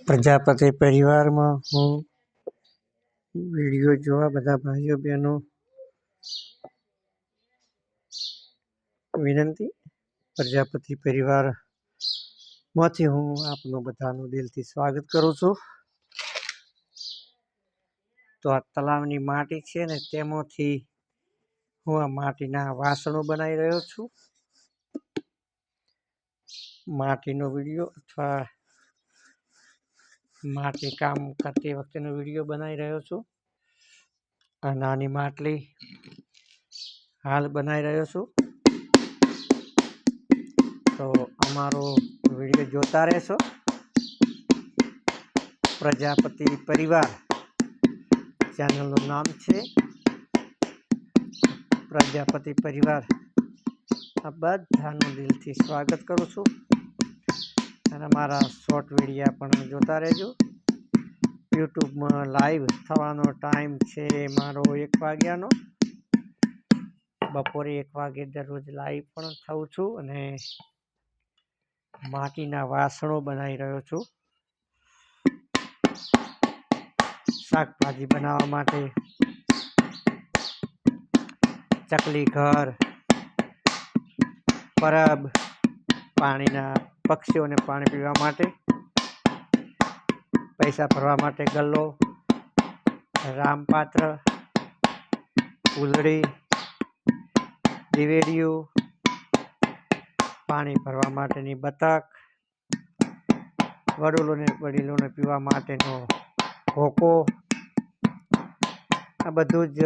પ્રજાપતિ પરિવારમાં હું વિડીયો જોવા બધા ભાઈઓ બહેનો વિનંતી. પ્રજાપતિ પરિવારમાંથી હું આપનું બધાનું દિલથી સ્વાગત કરું છું. તો આ તલાવની માટી છે ને તેમાંથી હું આ માટીના વાસણો બનાવી રહ્યો છું. માટીનો વિડીયો અથવા માટી કામ કરતી વખતેનો વિડીયો બનાવી રહ્યો છું. આ નાની માટલી હાલ બનાવી રહ્યો છું. તો અમારો વિડીયો જોતા રહેશો. પ્રજાપતિ પરિવાર ચેનલનું નામ છે. પ્રજાપતિ પરિવાર આ બધાનું દિલથી સ્વાગત કરું છું. અને મારા શોર્ટ વિડીયા પણ જોતા રહેજો. યુટ્યુબમાં લાઈવ થવાનો ટાઈમ છે મારો 1 વાગ્યાનો. બપોરે 1 વાગે દરરોજ લાઈવ પણ થઉં છું અને માટીના વાસણો બનાવી રહ્યો છું. શાકભાજી બનાવવા માટે ચકલી ઘર, પરબ, પાણીના પક્ષીઓને પાણી પીવા માટે, પૈસા ભરવા માટે ગલ્લો, રામપાત્ર, ઉલડી, દિવેડિયું, પાણી ભરવા માટેની બતક, વડીલોને પીવા માટેનો હોકો, આ બધું જ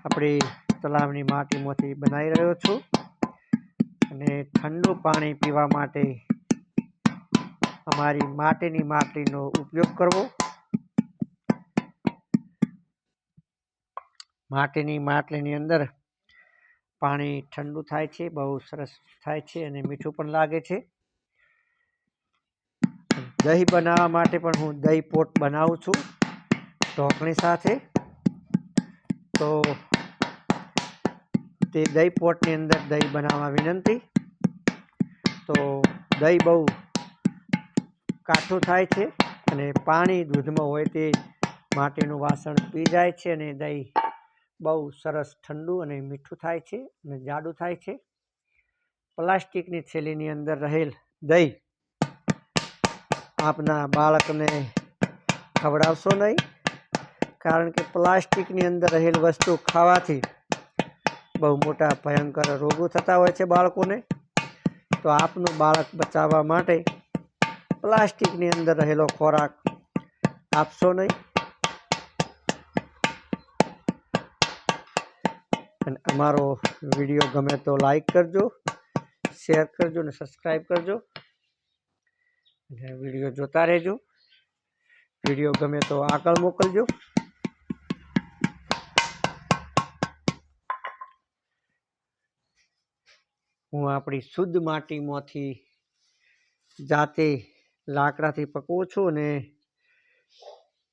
આપણી તલાવની માટીમાંથી બનાવી રહ્યો છું. અને ઠંડુ પાણી પીવા માટે અમારી માટીની માટલીનો ઉપયોગ કરવો. માટીની માટલીની અંદર પાણી ઠંડુ થાય છે, બહુ સરસ થાય છે અને મીઠું પણ લાગે છે. દહીં બનાવવા માટે પણ હું દહીં પોટ બનાવું છું ઢોકળી સાથે. તો તે દહીં પોટની અંદર દહીં બનાવવા વિનંતી. તો દહીં બહુ કાઠું થાય છે અને પાણી દૂધમાં હોય તે માટીનું વાસણ પી જાય છે અને દહીં બહુ સરસ ઠંડુ અને મીઠું થાય છે અને જાડું થાય છે. પ્લાસ્ટિકની થેલીની અંદર રહેલ દહીં આપના બાળકને ખવડાવશો નહીં, કારણ કે પ્લાસ્ટિકની અંદર રહેલ વસ્તુ ખાવાથી બહુ મોટા ભયંકર રોગો થતા હોય છે બાળકોને. તો આપનું બાળક બચાવવા માટે પ્લાસ્ટિકની અંદર રહેલો ખોરાક આપશો નહીં. અને અમારો વિડીયો ગમે તો લાઈક કરજો, શેર કરજો અને સબસ્ક્રાઈબ કરજો. અને વિડીયો જોતા રહેજો. વિડીયો ગમે તો આગળ મોકલજો. હું આપણી શુદ્ધ માટીમાંથી જાતે લાકડાથી પકવું છું અને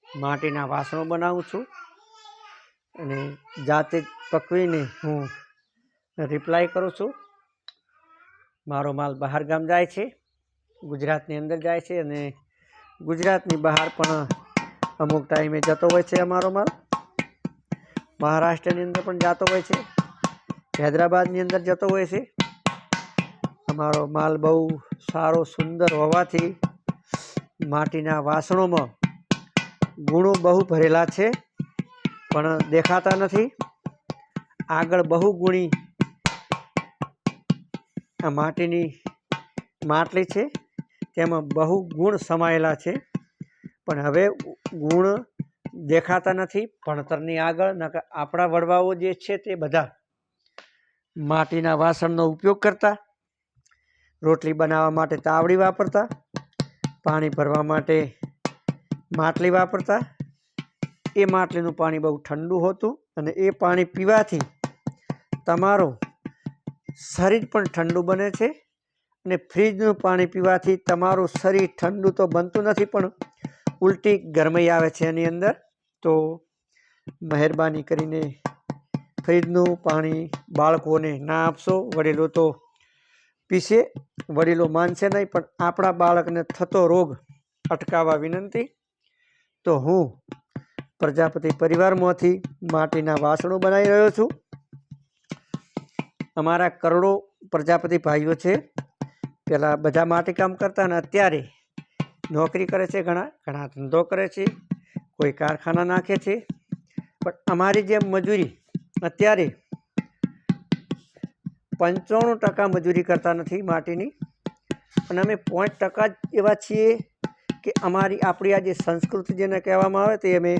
માટીના વાસણો બનાવું છું. અને જાતે જ પકવીને હું રિપ્લાય કરું છું. મારો માલ બહાર ગામ જાય છે, ગુજરાતની અંદર જાય છે અને ગુજરાતની બહાર પણ અમુક ટાઈમે જતો હોય છે. અમારો માલ મહારાષ્ટ્રની અંદર પણ જતો હોય છે, હૈદરાબાદની અંદર જતો હોય છે. અમારો માલ બહુ સારો સુંદર હોવાથી માટીના વાસણોમાં ગુણો બહુ ભરેલા છે પણ દેખાતા નથી. આગળ બહુ ગુણી આ માટીની માટલી છે, તેમાં બહુ ગુણ સમાયેલા છે પણ હવે ગુણ દેખાતા નથી ભણતરની આગળ. આપણા વડવાઓ જે છે તે બધા માટીના વાસણનો ઉપયોગ કરતા, રોટલી બનાવવા માટે તાવડી વાપરતા, પાણી ભરવા માટે માટલી વાપરતા. એ માટલીનું પાણી બહુ ઠંડુ હતું અને એ પાણી પીવાથી તમારું શરીર પણ ઠંડુ બને છે. અને ફ્રીજનું પાણી પીવાથી તમારું શરીર ઠંડુ તો બનતું નથી પણ ઉલટી ગરમાઈ આવે છે એની અંદર. તો મહેરબાની કરીને ફ્રીજનું પાણી બાળકોને ના આપશો. વડીલો તો પીશે, વડીલો માનશે નહીં, પણ આપણા બાળકને થતો રોગ અટકાવવા વિનંતી. તો હું પ્રજાપતિ પરિવારમાંથી માટીના વાસણો બનાવી રહ્યો છું. અમારા કરોડો પ્રજાપતિ ભાઈઓ છે. પહેલાં બધા માટીકામ કરતા અને અત્યારે નોકરી કરે છે, ઘણા ધંધો કરે છે, કોઈ કારખાના નાખે છે. પણ અમારી જેમ મજૂરી અત્યારે 95% મજૂરી કરતા નથી માટીની. અને અમે 5% જ એવા છીએ કે આપણી આ જે સંસ્કૃતિ જેને કહેવામાં આવે તે અમે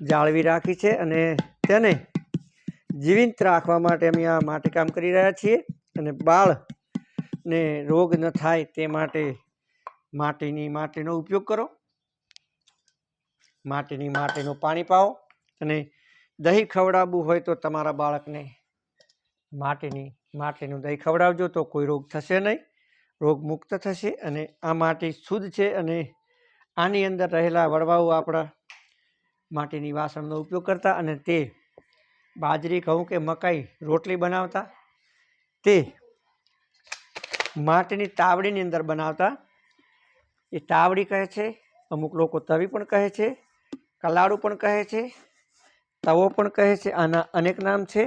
જાળવી રાખી છે અને તેને જીવંત રાખવા માટે અમે આ માટીકામ કરી રહ્યા છીએ. અને બાળને રોગ ન થાય તે માટે માટીનો ઉપયોગ કરો. માટીનું પાણી પાઓ. અને દહીં ખવડાવવું હોય તો તમારા બાળકને માટીનું દહીં ખવડાવજો, તો કોઈ રોગ થશે નહીં, રોગ મુક્ત થશે. અને આ માટી શુદ્ધ છે અને આની અંદર રહેલા વડવાઓ આપણા માટીની વાસણનો ઉપયોગ કરતા અને તે બાજરી, ઘઉં કે મકાઈ રોટલી બનાવતા તે માટીની તાવડીની અંદર બનાવતા. એ તાવડી કહે છે, અમુક લોકો તવી પણ કહે છે, કલાડું પણ કહે છે, તવો પણ કહે છે. આના અનેક નામ છે.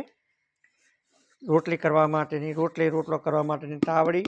રોટલો કરવા માટેની તાવડી.